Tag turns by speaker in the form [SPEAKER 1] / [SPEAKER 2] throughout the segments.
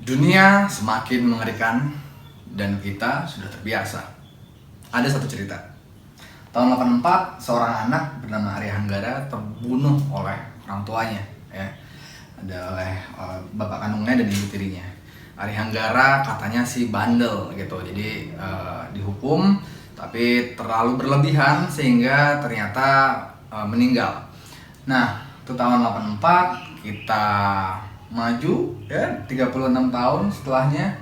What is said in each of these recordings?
[SPEAKER 1] Dunia semakin mengerikan dan kita sudah terbiasa. Ada satu cerita. Tahun 84, seorang anak bernama Arya Hanggara terbunuh oleh orang tuanya, ya. Ada oleh bapak kandungnya dan ibu tirinya. Arya Hanggara katanya sih bandel gitu. Jadi dihukum tapi terlalu berlebihan sehingga ternyata meninggal. Nah, itu tahun 84 kita maju ya 36 tahun setelahnya.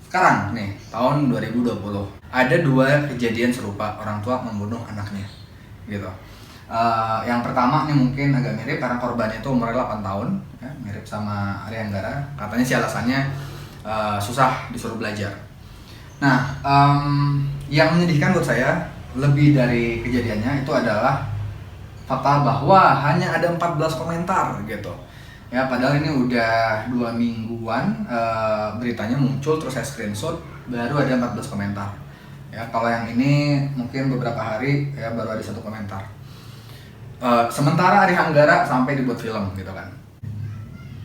[SPEAKER 1] Sekarang nih tahun 2020 ada dua kejadian serupa orang tua membunuh anaknya gitu. Yang pertama nih mungkin agak mirip karena korbannya itu umurnya 8 tahun ya, mirip sama Arya Hanggara. Katanya sih alasannya susah disuruh belajar. Nah, yang menyedihkan buat saya lebih dari kejadiannya itu adalah fakta bahwa hanya ada 14 komentar gitu. Ya, padahal ini udah 2 mingguan beritanya muncul, terus saya screenshot, baru ada 14 komentar. Ya, kalau yang ini mungkin beberapa hari ya baru ada 1 komentar. Sementara Arya Hanggara sampai dibuat film gitu kan.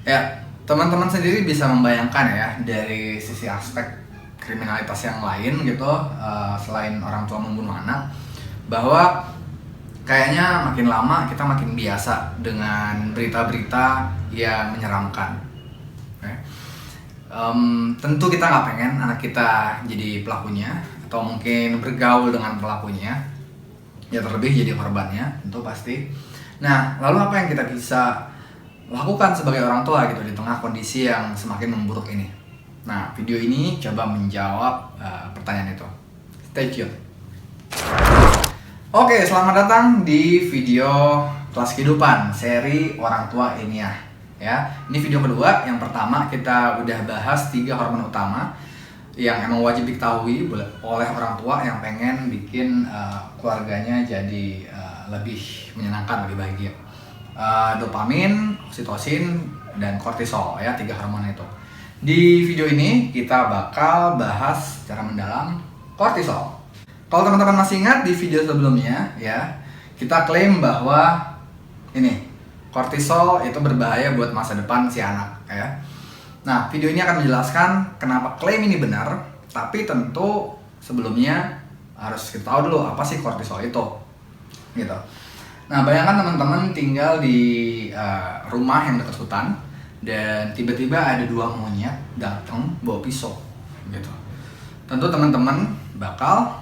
[SPEAKER 1] Ya, teman-teman sendiri bisa membayangkan ya dari sisi aspek kriminalitas yang lain gitu, selain orang tua membunuh anak, bahwa kayaknya makin lama kita makin biasa dengan berita-berita yang menyeramkan. Tentu kita nggak pengen anak kita jadi pelakunya atau mungkin bergaul dengan pelakunya, ya terlebih jadi korbannya, tentu pasti. Nah, lalu apa yang kita bisa lakukan sebagai orang tua gitu di tengah kondisi yang semakin memburuk ini? Nah, video ini coba menjawab pertanyaan itu. Stay tune. Oke, selamat datang di video kelas kehidupan seri orang tua ilmiah. Ya, ini video kedua. Yang pertama kita udah bahas 3 hormon utama yang emang wajib diketahui oleh orang tua yang pengen bikin keluarganya jadi lebih menyenangkan, lebih bahagia. Dopamin, oksitosin, dan kortisol ya, 3 hormon itu. Di video ini kita bakal bahas secara mendalam kortisol. Kalau teman-teman masih ingat di video sebelumnya ya, kita klaim bahwa ini kortisol itu berbahaya buat masa depan si anak ya. Nah, video ini akan menjelaskan kenapa klaim ini benar, tapi tentu sebelumnya harus kita tahu dulu apa sih kortisol itu. Gitu. Nah, bayangkan teman-teman tinggal di rumah yang dekat hutan dan tiba-tiba ada 2 monyet datang bawa pisau gitu. Tentu teman-teman bakal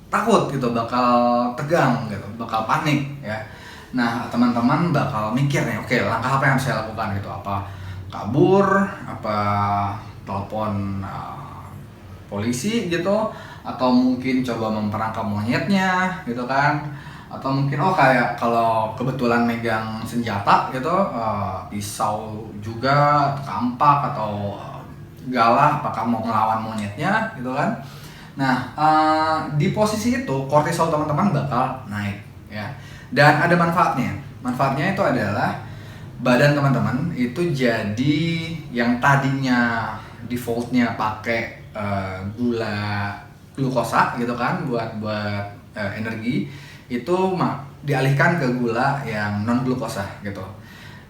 [SPEAKER 1] takut gitu, bakal tegang gitu, bakal panik ya. Nah, teman-teman bakal mikir nih, oke, langkah apa yang harus saya lakukan gitu, apa kabur, apa telepon polisi gitu, atau mungkin coba memperangkap monyetnya gitu kan, atau mungkin kayak kalau kebetulan megang senjata gitu, pisau juga, kampak atau galah, apakah mau ngelawan monyetnya gitu kan. Nah, di posisi itu kortisol teman-teman bakal naik ya. Dan ada manfaatnya. Manfaatnya itu adalah badan teman-teman itu jadi yang tadinya defaultnya pakai gula glukosa gitu kan buat energi, itu dialihkan ke gula yang non glukosa gitu.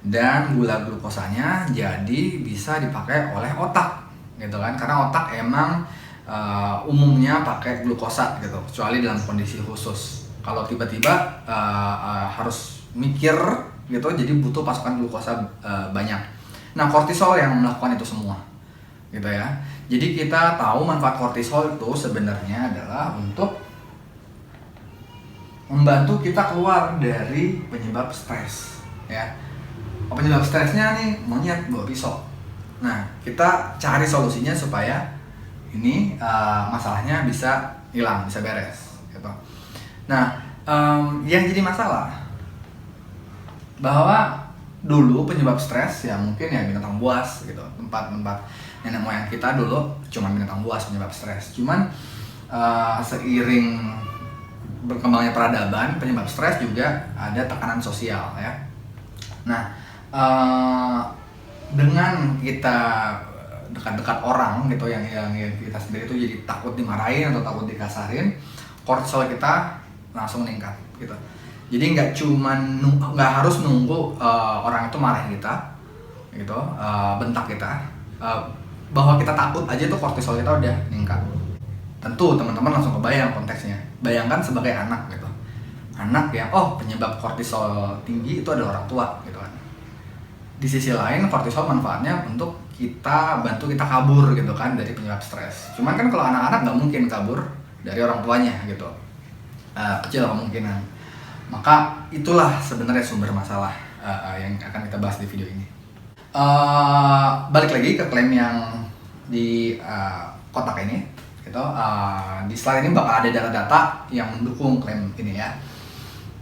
[SPEAKER 1] Dan gula glukosanya jadi bisa dipakai oleh otak gitu kan, karena otak emang umumnya pakai glukosa gitu, kecuali dalam kondisi khusus. Kalau tiba-tiba harus mikir gitu, jadi butuh pasokan glukosa banyak. Nah, kortisol yang melakukan itu semua gitu ya. Jadi kita tahu manfaat kortisol itu sebenarnya adalah untuk membantu kita keluar dari penyebab stres ya. Penyebab stresnya nih monyet bawa pisau. Nah, kita cari solusinya supaya ini masalahnya bisa hilang, bisa beres gitu. Nah, yang jadi masalah bahwa dulu penyebab stres ya mungkin ya binatang buas gitu, tempat nenek moyang kita dulu cuma binatang buas penyebab stres. Cuman seiring berkembangnya peradaban, penyebab stres juga ada tekanan sosial ya. Nah, dengan kita dekat-dekat orang gitu yang kita sendiri tuh jadi takut dimarahin atau takut dikasarin, kortisol kita langsung meningkat gitu. Jadi nggak harus nunggu orang itu marahin kita gitu, bentak kita, bahwa kita takut aja tuh kortisol kita udah meningkat. Tentu teman-teman langsung kebayang konteksnya. Bayangkan sebagai anak gitu. Anak yang penyebab kortisol tinggi itu adalah orang tua gitu kan. Di sisi lain kortisol manfaatnya untuk bantu kita kabur gitu kan dari penyebab stres. Cuman kan kalau anak-anak nggak mungkin kabur dari orang tuanya gitu. Kecil kemungkinan. Maka itulah sebenarnya sumber masalah yang akan kita bahas di video ini. Balik lagi ke klaim yang di kotak ini gitu. Di slide ini bakal ada data-data yang mendukung klaim ini ya.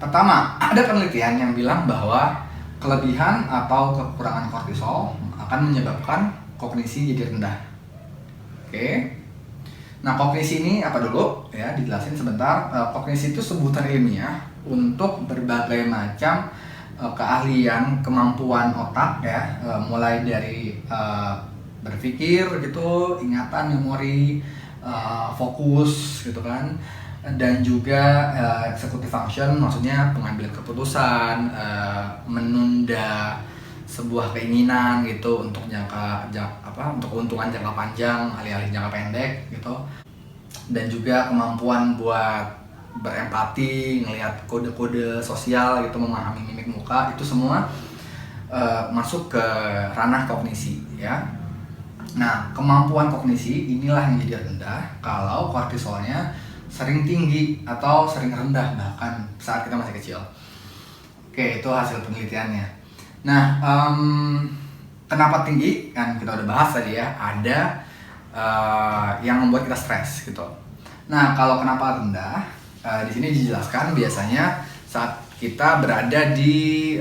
[SPEAKER 1] Pertama, ada penelitian yang bilang bahwa kelebihan atau kekurangan kortisol akan menyebabkan kognisi jadi rendah. Oke. Nah, kognisi ini apa dulu? Ya, dijelasin sebentar. Kognisi itu sebutan ilmiah untuk berbagai macam keahlian, kemampuan otak ya, mulai dari berpikir gitu, ingatan, memori, fokus gitu kan, dan juga executive function, maksudnya pengambilan keputusan, menunda sebuah keinginan gitu untuk untuk keuntungan jangka panjang alih-alih jangka pendek gitu, dan juga kemampuan buat berempati, ngelihat kode-kode sosial gitu, memahami mimik muka, itu semua masuk ke ranah kognisi ya. Nah, kemampuan kognisi inilah yang jadi rendah kalau kortisolnya sering tinggi atau sering rendah bahkan saat kita masih kecil. Oke, itu hasil penelitiannya. Nah, kenapa tinggi? Kan kita udah bahas tadi ya, ada yang membuat kita stres gitu. Nah, kalau kenapa rendah? Di sini dijelaskan biasanya saat kita berada di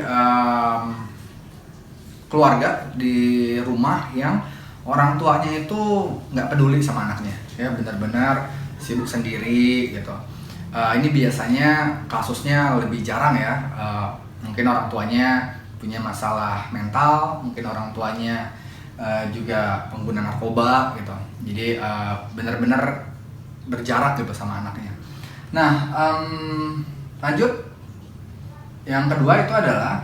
[SPEAKER 1] keluarga, di rumah yang orang tuanya itu nggak peduli sama anaknya, ya benar-benar sibuk sendiri gitu. Ini biasanya kasusnya lebih jarang ya. Mungkin orang tuanya punya masalah mental, mungkin orang tuanya juga pengguna narkoba gitu. Jadi benar-benar berjarak gitu sama anaknya. Nah, lanjut. Yang kedua itu adalah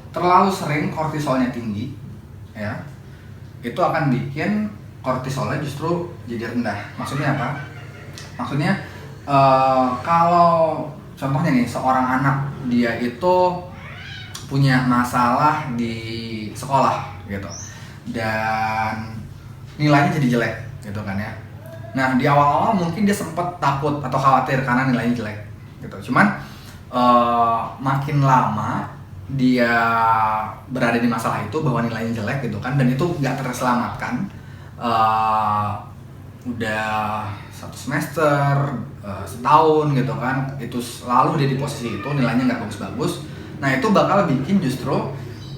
[SPEAKER 1] terlalu sering kortisolnya tinggi, ya. Itu akan bikin kortisolnya justru jadi rendah. Maksudnya apa? Maksudnya kalau contohnya nih, seorang anak dia itu punya masalah di sekolah gitu, dan nilainya jadi jelek gitu kan ya. Nah, di awal-awal mungkin dia sempat takut atau khawatir karena nilainya jelek gitu. Cuman makin lama dia berada di masalah itu, bahwa nilainya jelek gitu kan, dan itu nggak terselamatkan, udah 1 semester, setahun gitu kan, itu selalu dia di posisi itu, nilainya nggak bagus-bagus. Nah, itu bakal bikin justru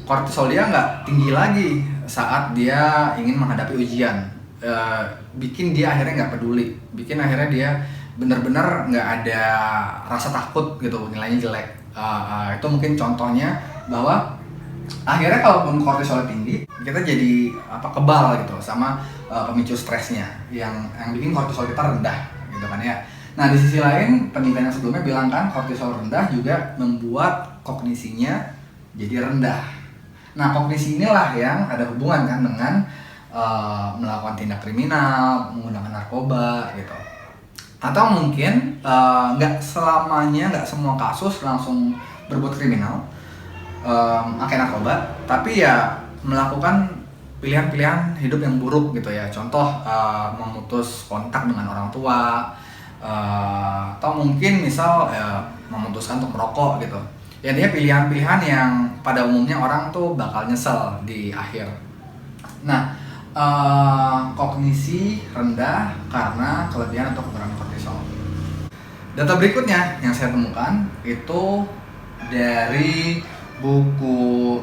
[SPEAKER 1] kortisol dia nggak tinggi lagi saat dia ingin menghadapi ujian. Bikin dia akhirnya nggak peduli, bikin akhirnya dia benar-benar nggak ada rasa takut gitu nilainya jelek. Itu mungkin contohnya, bahwa akhirnya kalaupun kortisol tinggi, kita jadi kebal gitu sama pemicu stresnya yang bikin kortisol kita rendah gitu kan ya. Nah, di sisi lain penelitian yang sebelumnya bilang kan kortisol rendah juga membuat kognisinya jadi rendah. Nah, kognisi inilah yang ada hubungan kan dengan melakukan tindak kriminal, menggunakan narkoba gitu. Atau mungkin nggak selamanya, nggak semua kasus langsung berbuat kriminal, pakai narkoba, tapi ya melakukan pilihan-pilihan hidup yang buruk gitu ya. Contoh memutus kontak dengan orang tua, atau mungkin misal memutuskan untuk merokok gitu. Ya, dia pilihan-pilihan yang pada umumnya orang tuh bakal nyesel di akhir. Nah, kognisi rendah karena kelebihan atau kekurangan kortisol. Data berikutnya yang saya temukan itu dari buku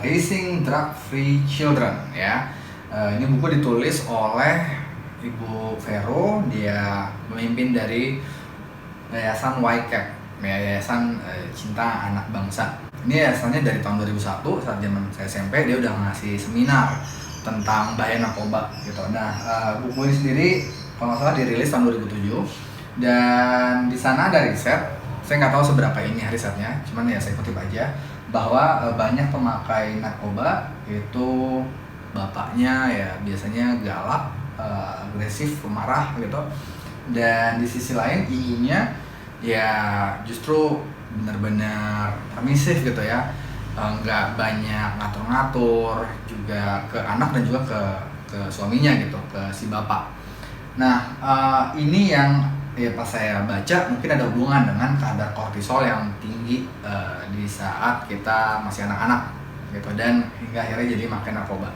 [SPEAKER 1] Raising Drug Free Children ya. Ini buku ditulis oleh Ibu Vero, dia memimpin dari Yayasan YCAP, Yayasan Cinta Anak Bangsa. Ini yayasannya dari tahun 2001, saat zaman saya SMP dia udah ngasih seminar tentang bahaya narkoba gitu. Nah, buku ini sendiri kalau nggak salah dirilis tahun 2007, dan di sana ada riset. Saya nggak tahu seberapa ini risetnya, cuman ya saya kutip aja bahwa banyak pemakai narkoba itu bapaknya ya biasanya galak, agresif, pemarah gitu. Dan di sisi lain ibunya ya justru benar-benar permisif gitu ya, nggak banyak ngatur-ngatur juga ke anak dan juga ke suaminya gitu, ke si bapak. Nah, ini yang ya pas saya baca mungkin ada hubungan dengan kadar kortisol yang tinggi di saat kita masih anak-anak gitu, dan hingga akhirnya jadi makan narkoba.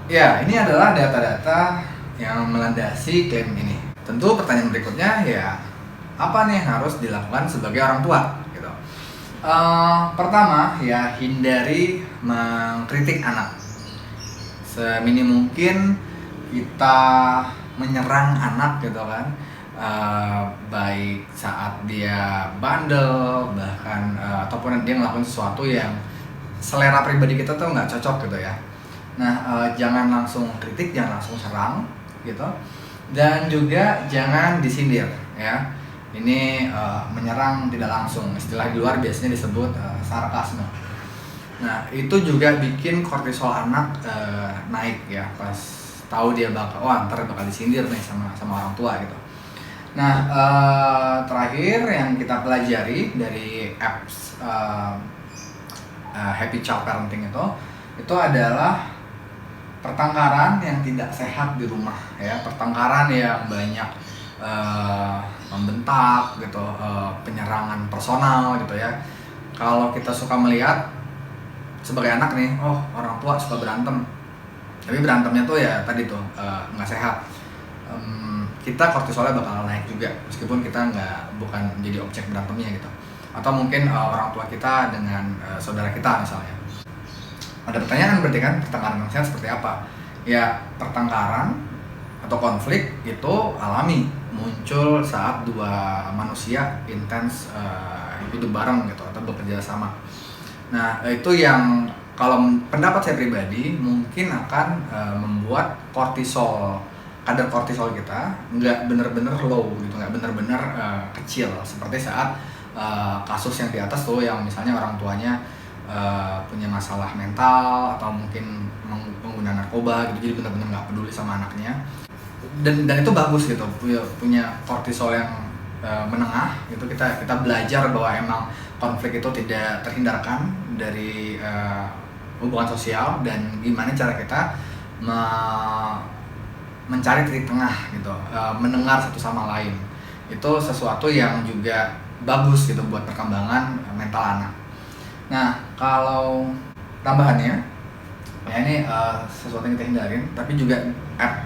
[SPEAKER 1] Ya, ini adalah data-data yang melandasi klaim ini. Tentu pertanyaan berikutnya ya, apa nih yang harus dilakukan sebagai orang tua gitu. Pertama ya, hindari mengkritik anak. Seminim mungkin kita menyerang anak gitu kan, baik saat dia bandel, bahkan ataupun dia ngelakuin sesuatu yang selera pribadi kita tuh nggak cocok gitu ya. Nah, jangan langsung kritik, jangan langsung serang gitu, dan juga jangan disindir ya. Ini menyerang tidak langsung, istilah di luar biasanya disebut sarkasme. Nah, itu juga bikin kortisol anak naik ya, pas tahu dia bakal ntar bakal disindir nih sama orang tua gitu. Nah, terakhir yang kita pelajari dari apps Happy Child Parenting itu adalah pertengkaran yang tidak sehat di rumah ya, pertengkaran yang banyak membentak gitu, penyerangan personal gitu ya. Kalau kita suka melihat sebagai anak nih, orang tua suka berantem, tapi berantemnya tuh ya tadi tuh nggak sehat, kita kortisolnya bakal naik juga meskipun kita bukan jadi objek berantemnya gitu. Atau mungkin orang tua kita dengan saudara kita misalnya. Ada pertanyaan berarti kan, pertengkaran yang sehat seperti apa? Ya, pertengkaran atau konflik itu alami, muncul saat dua manusia intens hidup bareng gitu atau bekerja sama. Nah, itu yang kalau pendapat saya pribadi mungkin akan membuat kadar kortisol kita nggak bener-bener low gitu, nggak bener-bener kecil seperti saat kasus yang di atas tuh, yang misalnya orang tuanya punya masalah mental atau mungkin pengguna narkoba gitu, jadi benar-benar nggak peduli sama anaknya, dan itu bagus gitu, punya kortisol yang menengah gitu. Kita belajar bahwa emang konflik itu tidak terhindarkan dari hubungan sosial, dan gimana cara kita mencari titik tengah gitu, mendengar satu sama lain, itu sesuatu yang juga bagus gitu buat perkembangan mental anak. Nah, kalau tambahannya ya, ini sesuatu yang kita hindarin, tapi juga app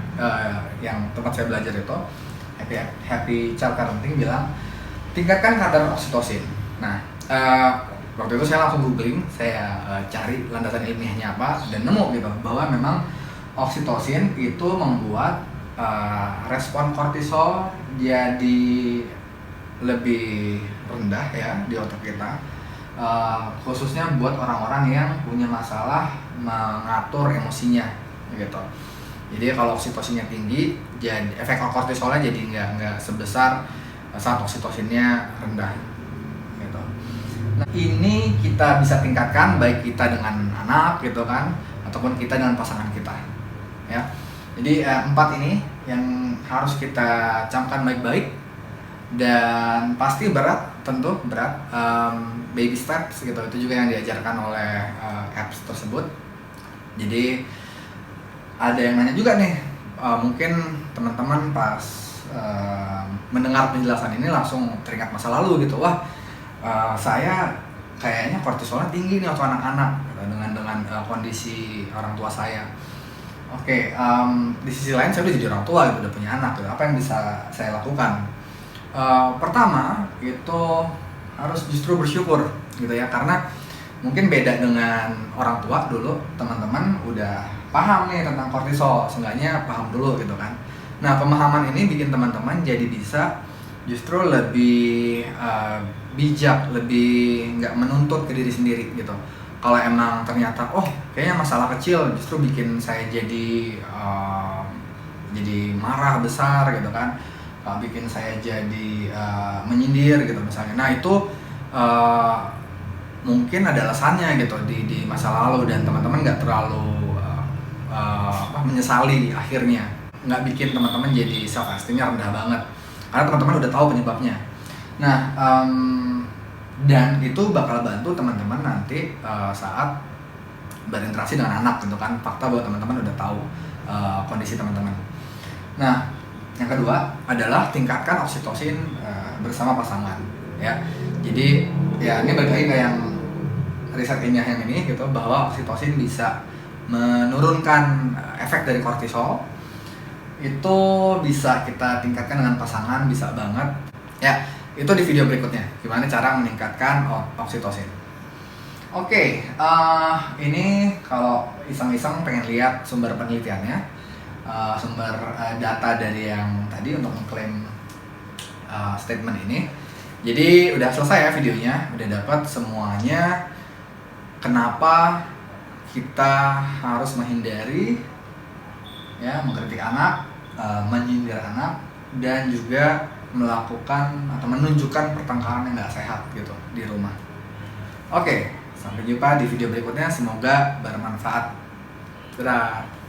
[SPEAKER 1] yang tempat saya belajar itu Happy Child Parenting bilang tingkatkan kadar oksitosin. Nah, waktu itu saya langsung googling, saya cari landasan ilmiahnya apa, dan nemu gitu bahwa memang oksitosin itu membuat respon kortisol jadi lebih rendah ya di otak kita, khususnya buat orang-orang yang punya masalah mengatur emosinya gitu. Jadi kalau oksitosinnya tinggi, jadi efek kortisolnya jadi nggak sebesar saat oksitosinnya rendah gitu. Nah, ini kita bisa tingkatkan baik kita dengan anak gitu kan, ataupun kita dengan pasangan kita ya. Jadi 4 ini yang harus kita camkan baik-baik, dan pasti berat, tentu berat, baby steps gitu, itu juga yang diajarkan oleh apps tersebut. Jadi ada yang nanya juga nih, mungkin teman-teman pas mendengar penjelasan ini langsung teringat masa lalu gitu, saya kayaknya kortisolnya tinggi nih waktu anak-anak gitu, dengan kondisi orang tua saya. Oke, di sisi lain saya udah jadi orang tua gitu, udah punya anak gitu. Apa yang bisa saya lakukan? Pertama itu harus justru bersyukur gitu ya, karena mungkin beda dengan orang tua dulu, teman-teman udah paham nih tentang kortisol, seenggaknya paham dulu gitu kan. Nah, pemahaman ini bikin teman-teman jadi bisa justru lebih bijak, lebih nggak menuntut ke diri sendiri gitu. Kalau emang ternyata kayaknya masalah kecil justru bikin saya jadi marah besar gitu kan, bikin saya jadi menyindir gitu misalnya. Nah, itu mungkin ada alasannya gitu di masa lalu, dan teman-teman nggak terlalu menyesali akhirnya, nggak bikin teman-teman jadi self esteemnya rendah banget, karena teman-teman udah tahu penyebabnya. Nah, dan itu bakal bantu teman-teman nanti saat berinteraksi dengan anak gitu kan, fakta bahwa teman-teman udah tahu kondisi teman-teman. Nah, yang kedua adalah tingkatkan oksitosin bersama pasangan, ya. Jadi ya ini balik lagi ke yang riset ilmiah yang ini gitu, bahwa oksitosin bisa menurunkan efek dari kortisol. Itu bisa kita tingkatkan dengan pasangan, bisa banget. Ya, itu di video berikutnya, gimana cara meningkatkan oksitosin. Oke, ini kalau iseng-iseng pengen lihat sumber penelitiannya, sumber data dari yang tadi untuk mengklaim statement ini. Jadi udah selesai ya videonya, udah dapat semuanya. Kenapa kita harus menghindari ya mengkritik anak, menyindir anak, dan juga melakukan atau menunjukkan pertengkaran yang nggak sehat gitu di rumah. Oke, sampai jumpa di video berikutnya, semoga bermanfaat. Dadah.